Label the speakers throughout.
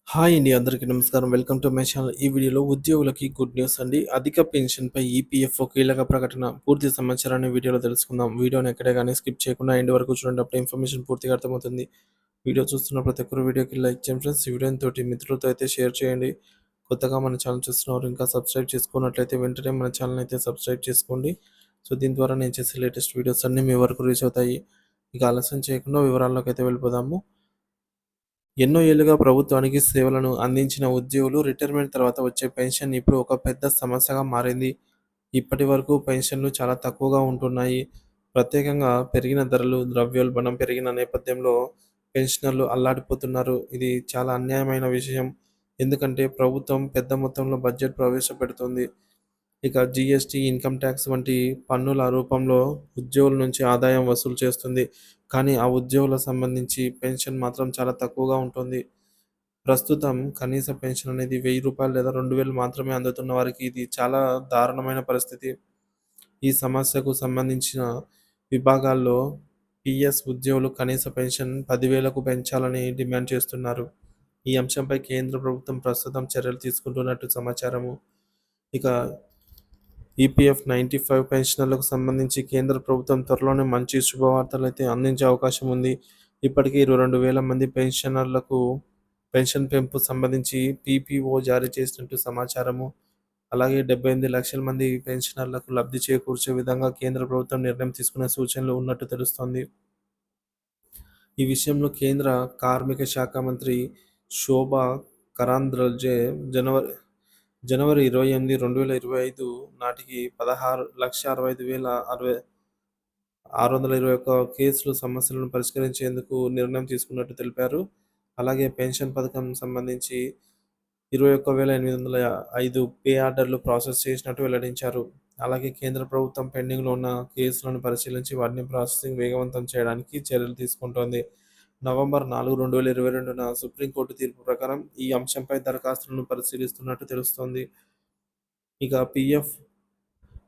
Speaker 1: Hi అండి. అందరికీ నమస్కారం. Welcome to my channel. ఈ వీడియోలో ఉద్యోగులకి గుడ్ న్యూస్ అండి. అధిక పెన్షన్‌పై ఈపీఎఫ్ఓ కీలక ప్రకటన. పూర్తి సమాచారాన్ని వీడియోలో తెలుసుకుందాం. వీడియోని ఎక్కడ గాని స్కిప్ చేయకుండా ఎండ్ వరకు చూడండి. అప్పుడే ఇన్ఫర్మేషన్ పూర్తిగా అర్థమవుతుంది. వీడియో చూస్తున్న ప్రతి ఒక్కరు వీడియోకి లైక్ చేయండి ఫ్రెండ్స్. ఈ వీడియోని తోటి మిత్రులతో అయితే షేర్ చేయండి. కొత్తగా మన ఛానల్ చూస్తున్నవారు ఇంకా సబ్స్క్రైబ్ చేసుకున్నట్లయితే వెంటనే మన ఛానల్ అయితే సబ్స్క్రైబ్ చేసుకోండి. సో, దీని ద్వారా నేను చేసే లేటెస్ట్ వీడియోస్ అన్నీ మీ వరకు రీచ్ అవుతాయి. ఇక ఆలస్యం చేయకుండా వివరాల్లోకి అయితే వెళ్ళిపోదాము. ఎన్నో ఏళ్లుగా ప్రభుత్వానికి సేవలను అందించిన ఉద్యోగులు రిటైర్మెంట్ తర్వాత వచ్చే పెన్షన్ ఇప్పుడు ఒక పెద్ద సమస్యగా మారింది. ఇప్పటి వరకు పెన్షన్లు చాలా తక్కువగా ఉంటున్నాయి. ప్రత్యేకంగా పెరిగిన ధరలు, ద్రవ్యోల్బణం పెరిగిన నేపథ్యంలో పెన్షనర్లు అల్లాడిపోతున్నారు. ఇది చాలా అన్యాయమైన విషయం. ఎందుకంటే ప్రభుత్వం పెద్ద మొత్తంలో బడ్జెట్ ప్రవేశపెడుతుంది. ఇక జీఎస్టీ, ఇన్కమ్ ట్యాక్స్ వంటి పన్నుల రూపంలో ఉద్యోగుల నుంచి ఆదాయం వసూలు చేస్తుంది. కానీ ఆ ఉద్యోగులకు సంబంధించి పెన్షన్ మాత్రం చాలా తక్కువగా ఉంటుంది. ప్రస్తుతం కనీస పెన్షన్ అనేది రూ. 1000 లేదా 2000 మాత్రమే అందుతున్న వారికి ఇది చాలా దారుణమైన పరిస్థితి. ఈ సమస్యకు సంబంధించిన విభాగాల్లో పీఎస్ ఉద్యోగులు కనీస పెన్షన్ 10,000కు పెంచాలని డిమాండ్ చేస్తున్నారు. ఈ అంశంపై కేంద్ర ప్రభుత్వం ప్రస్తుతం చర్యలు తీసుకుంటున్నట్టు సమాచారము. ఇక ఈపీఎఫ్ 95 పెన్షనర్లకు సంబంధించి కేంద్ర ప్రభుత్వం త్వరలోనే మంచి శుభవార్తలైతే అందించే అవకాశం ఉంది. ఇప్పటికే 22,000 మంది పెన్షనర్లకు పెన్షన్ పెంపు సంబంధించి పీపీఓ జారీ చేసినట్టు సమాచారము. అలాగే 78 లక్షల మంది పెన్షనర్లకు లబ్ధి చేకూర్చే విధంగా కేంద్ర ప్రభుత్వం నిర్ణయం తీసుకునే సూచనలు ఉన్నట్టు తెలుస్తోంది. ఈ విషయంలో కేంద్ర కార్మిక శాఖ మంత్రి శోభా కరాంద్లజే జనవరి జనవరి 28, 2025 నాటికి 16,65,621 కేసులు సమస్యలను పరిష్కరించేందుకు నిర్ణయం తీసుకున్నట్టు తెలిపారు. అలాగే పెన్షన్ పథకం సంబంధించి 21,805 పే ఆర్డర్‌లు ప్రాసెస్ చేసినట్టు వెల్లడించారు. అలాగే కేంద్ర ప్రభుత్వం పెండింగ్‌లో ఉన్న కేసులను పరిశీలించి వాటిని ప్రాసెసింగ్ వేగవంతం చేయడానికి చర్యలు తీసుకుంటోంది. నవంబర్ 4, 2022న సుప్రీంకోర్టు తీర్పు ప్రకారం ఈ అంశంపై దరఖాస్తులను పరిశీలిస్తున్నట్టు తెలుస్తోంది. ఇక పీఎఫ్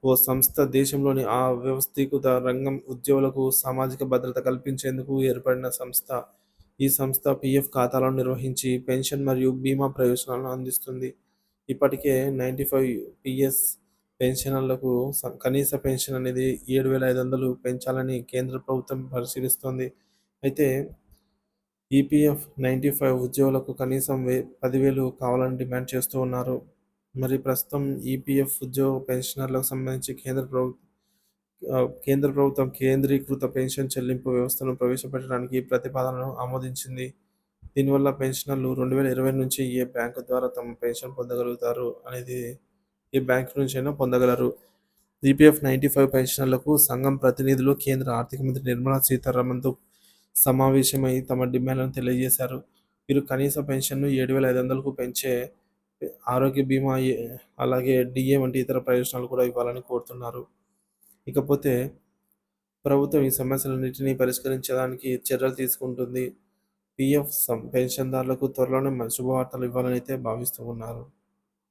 Speaker 1: ఓ సంస్థ దేశంలోని వ్యవస్థీకృత రంగం ఉద్యోగులకు సామాజిక భద్రత కల్పించేందుకు ఏర్పడిన సంస్థ. ఈ సంస్థ పీఎఫ్ ఖాతాలను నిర్వహించి పెన్షన్ మరియు బీమా ప్రయోజనాలను అందిస్తుంది. ఇప్పటికే 95 పీఎస్ పెన్షనర్లకు కనీస పెన్షన్ అనేది 7,500 పెంచాలని కేంద్ర ప్రభుత్వం పరిశీలిస్తోంది. అయితే ఈపీఎఫ్ 95 ఉద్యోగులకు కనీసం 10,000 కావాలని డిమాండ్ చేస్తూ ఉన్నారు. మరి ప్రస్తుతం ఈపీఎఫ్ ఉద్యోగ పెన్షనర్లకు సంబంధించి కేంద్ర ప్రభుత్వం కేంద్రీకృత పెన్షన్ చెల్లింపు వ్యవస్థను ప్రవేశపెట్టడానికి ప్రతిపాదనను ఆమోదించింది. దీనివల్ల పెన్షనర్లు 2020 నుంచి ఏ బ్యాంకు ద్వారా తమ పెన్షన్ పొందగలుగుతారు అనేది ఏ బ్యాంకు నుంచైనా పొందగలరు. ఈపీఎఫ్ 95 పెన్షనర్లకు సంఘం ప్రతినిధులు కేంద్ర ఆర్థిక మంత్రి నిర్మలా సీతారామన్‌తో సమావేశమై తమ డిమాండ్లను తెలియజేశారు. వీరు కనీస పెన్షన్‌ను 7,500కు పెంచే ఆరోగ్య బీమా, అలాగే డీఏ వంటి ఇతర ప్రయోజనాలు కూడా ఇవ్వాలని కోరుతున్నారు. ఇకపోతే ప్రభుత్వం ఈ సమస్యలన్నిటినీ పరిష్కరించడానికి చర్యలు తీసుకుంటుంది. పీఎఫ్ పెన్షన్దారులకు త్వరలోనే శుభవార్తలు ఇవ్వాలని అయితే భావిస్తూ ఉన్నారు.